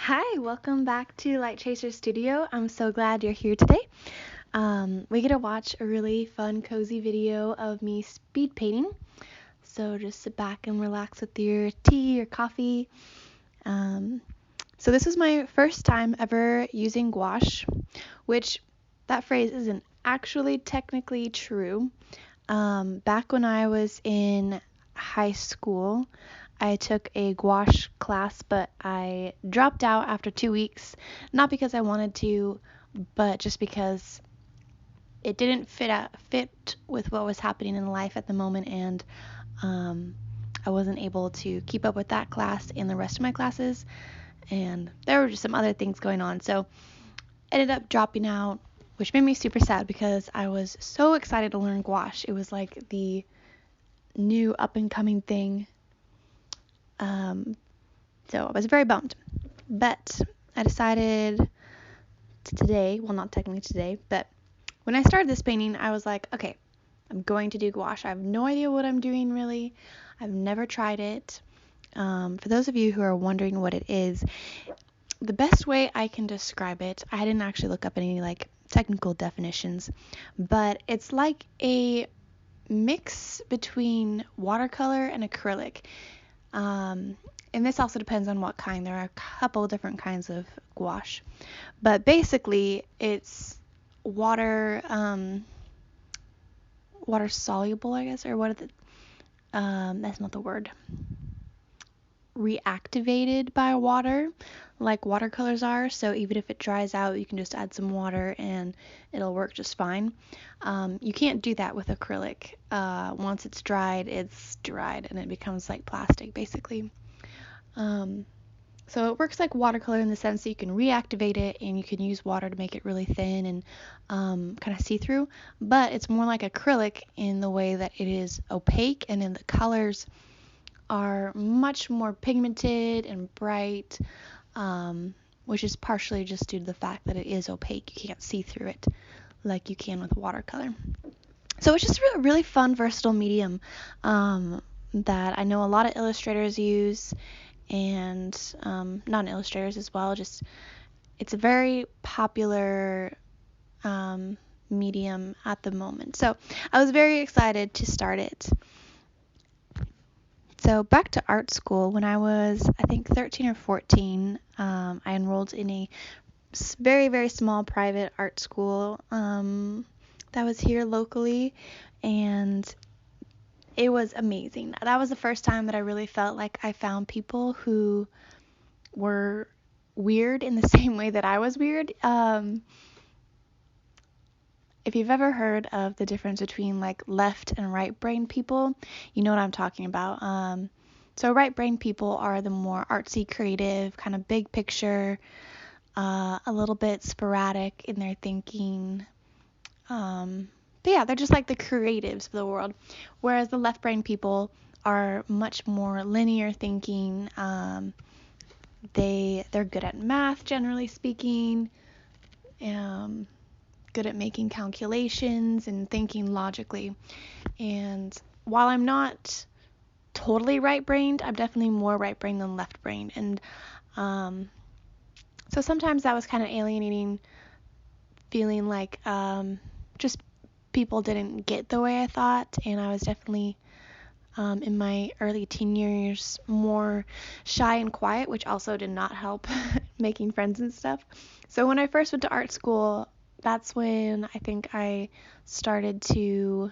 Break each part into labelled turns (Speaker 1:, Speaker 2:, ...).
Speaker 1: Hi, welcome back to Light Chaser Studio. I'm so glad you're here today. We get to watch a really fun, cozy video of me speed painting. So just sit back and relax with your tea or coffee. So this is my first time ever using gouache, which that phrase isn't actually technically true. Back when I was in high school, I took a gouache class, but I dropped out after 2 weeks, not because I wanted to, but just because it didn't fit with what was happening in life at the moment, and I wasn't able to keep up with that class and the rest of my classes, and there were just some other things going on, so I ended up dropping out, which made me super sad because I was so excited to learn gouache. It was like the new up and coming thing. So I was very bummed, but I decided today, well, not technically today, but when I started this painting, I was like, okay, I'm going to do gouache. I have no idea what I'm doing really. I've never tried it. For those of you who are wondering what it is, the best way I can describe it, I didn't actually look up any like technical definitions, but it's like a mix between watercolor and acrylic. And this also depends on what kind. There are a couple different kinds of gouache. But basically, it's water soluble, I guess, or what is it? That's not the word. Reactivated by water, like watercolors are. So even if it dries out, you can just add some water and it'll work just fine. You can't do that with acrylic. Once it's dried and it becomes like plastic, basically. So it works like watercolor in the sense that you can reactivate it and you can use water to make it really thin and kind of see-through, but it's more like acrylic in the way that it is opaque, and then the colors are much more pigmented and bright, which is partially just due to the fact that it is opaque. You can't see through it like you can with watercolor. So it's just a really fun, versatile medium that I know a lot of illustrators use, and non-illustrators as well. Just it's a very popular medium at the moment. So I was very excited to start it. So back to art school, when I was, I think, 13 or 14, I enrolled in a very, very small private art school that was here locally, and it was amazing. That was the first time that I really felt like I found people who were weird in the same way that I was weird. If you've ever heard of the difference between like left and right brain people, you know what I'm talking about. So right brain people are the more artsy, creative, kind of big picture, a little bit sporadic in their thinking. But yeah, they're just like the creatives of the world. Whereas the left brain people are much more linear thinking. They're good at math, generally speaking. Good at making calculations and thinking logically. And while I'm not totally right-brained, I'm definitely more right-brained than left-brained. And so sometimes that was kind of alienating, feeling like just people didn't get the way I thought, and I was definitely in my early teen years more shy and quiet, which also did not help making friends and stuff. So when I first went to art school, that's when I think I started to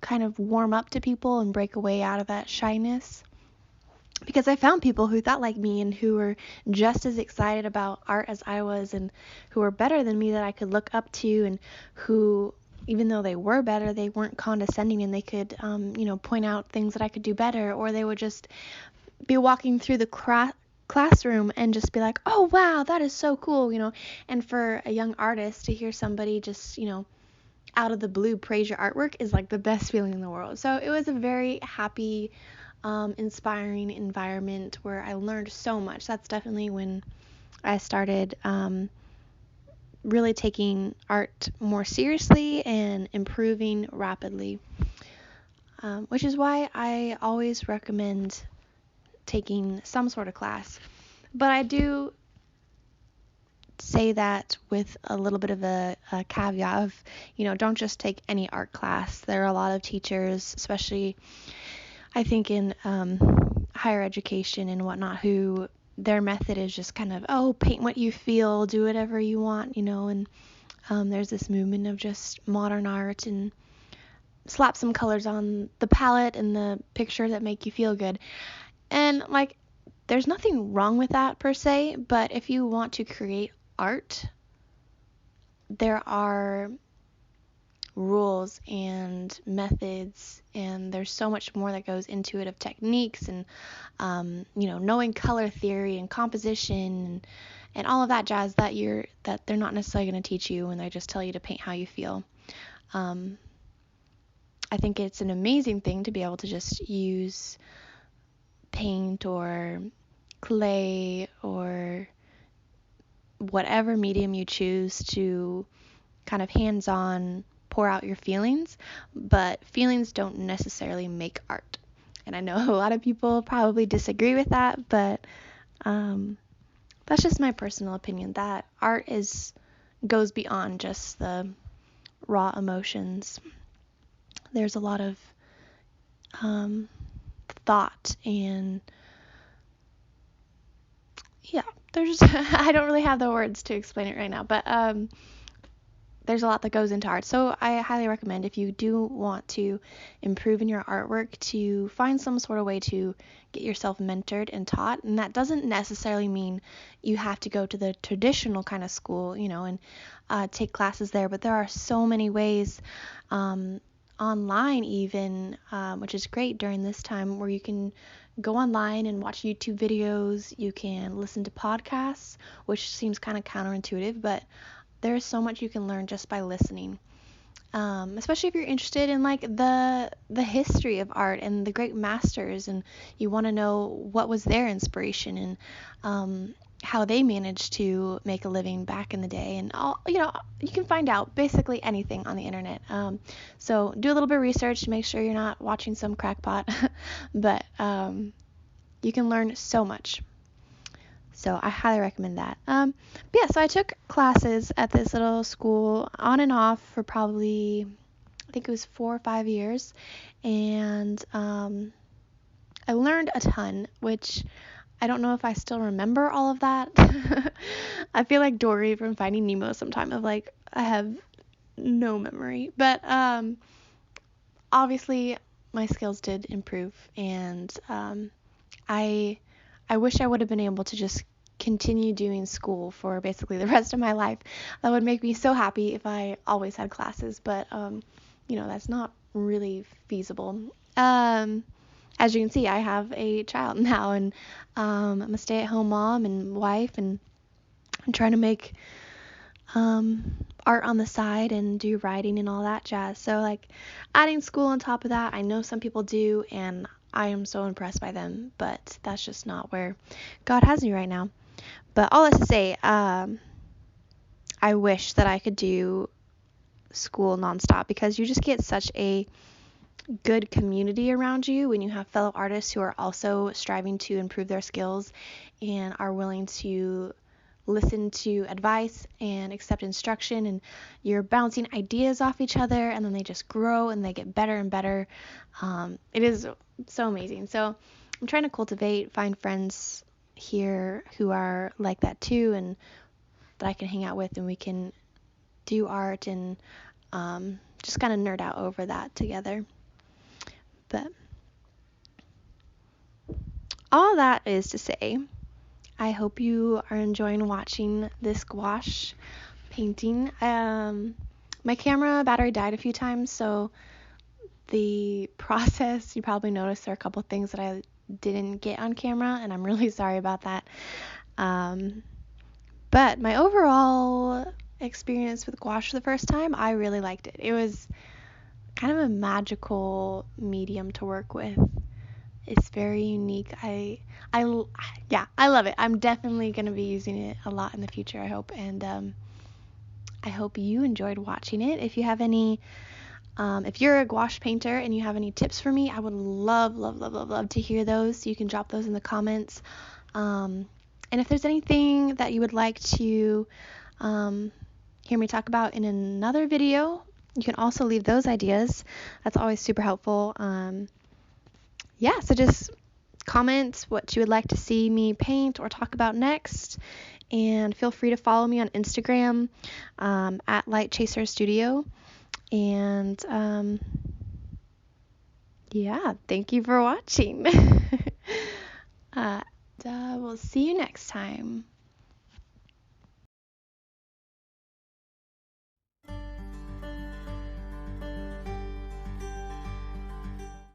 Speaker 1: kind of warm up to people and break away out of that shyness, because I found people who thought like me and who were just as excited about art as I was, and who were better than me that I could look up to, and who, even though they were better, they weren't condescending, and they could, point out things that I could do better, or they would just be walking through the classroom and just be like, oh, wow, that is so cool, and for a young artist to hear somebody just, out of the blue praise your artwork is like the best feeling in the world. So it was a very happy, inspiring environment where I learned so much. That's definitely when I started really taking art more seriously and improving rapidly, which is why I always recommend taking some sort of class. But I do say that with a little bit of a caveat of, don't just take any art class. There are a lot of teachers, especially I think in higher education and whatnot, who their method is just kind of, paint what you feel, do whatever you want, and there's this movement of just modern art and slap some colors on the palette and the picture that make you feel good. And like, there's nothing wrong with that per se, but if you want to create art, there are rules and methods, and there's so much more that goes into it of techniques and knowing color theory and composition and all of that jazz that they're not necessarily going to teach you when they just tell you to paint how you feel. I think it's an amazing thing to be able to just use paint or clay or whatever medium you choose to kind of hands-on pour out your feelings, but feelings don't necessarily make art. And I know a lot of people probably disagree with that, but that's just my personal opinion, that art goes beyond just the raw emotions. There's a lot of thought and there's I don't really have the words to explain it right now, but there's a lot that goes into art. So I highly recommend, if you do want to improve in your artwork, to find some sort of way to get yourself mentored and taught. And that doesn't necessarily mean you have to go to the traditional kind of school, and take classes there, but there are so many ways online even, which is great during this time, where you can go online and watch YouTube videos. You can listen to podcasts, which seems kind of counterintuitive, but there is so much you can learn just by listening, especially if you're interested in like the history of art and the great masters, and you want to know what was their inspiration and how they managed to make a living back in the day. And you can find out basically anything on the internet. So do a little bit of research to make sure you're not watching some crackpot, but you can learn so much. So I highly recommend that. So I took classes at this little school on and off for probably, I think it was 4 or 5 years. And I learned a ton, which I don't know if I still remember all of that. I feel like Dory from Finding Nemo sometimes, of like, I have no memory. But obviously my skills did improve, and I wish I would have been able to just continue doing school for basically the rest of my life. That would make me so happy if I always had classes, but that's not really feasible. As you can see, I have a child now, and I'm a stay-at-home mom and wife, and I'm trying to make art on the side and do writing and all that jazz. So like, adding school on top of that, I know some people do, and I am so impressed by them, but that's just not where God has me right now. But all that to say, I wish that I could do school nonstop, because you just get such a good community around you when you have fellow artists who are also striving to improve their skills and are willing to listen to advice and accept instruction, and you're bouncing ideas off each other, and then they just grow and they get better and better. It is so amazing. So I'm trying to find friends here who are like that too, and that I can hang out with, and we can do art and just kind of nerd out over that together. But all that is to say, I hope you are enjoying watching this gouache painting. My camera battery died a few times, so the process, you probably noticed there are a couple things that I didn't get on camera, and I'm really sorry about that. But my overall experience with gouache the first time, I really liked it. It was kind of a magical medium to work with. It's very unique. I love it. I'm definitely going to be using it a lot in the future, I hope. And I hope you enjoyed watching it. If you have any, if you're a gouache painter and you have any tips for me, I would love to hear those. You can drop those in the comments. And if there's anything that you would like to hear me talk about in another video, you can also leave those ideas. That's always super helpful. So just comment what you would like to see me paint or talk about next. And feel free to follow me on Instagram at Light Chaser Studio. And thank you for watching. We'll see you next time.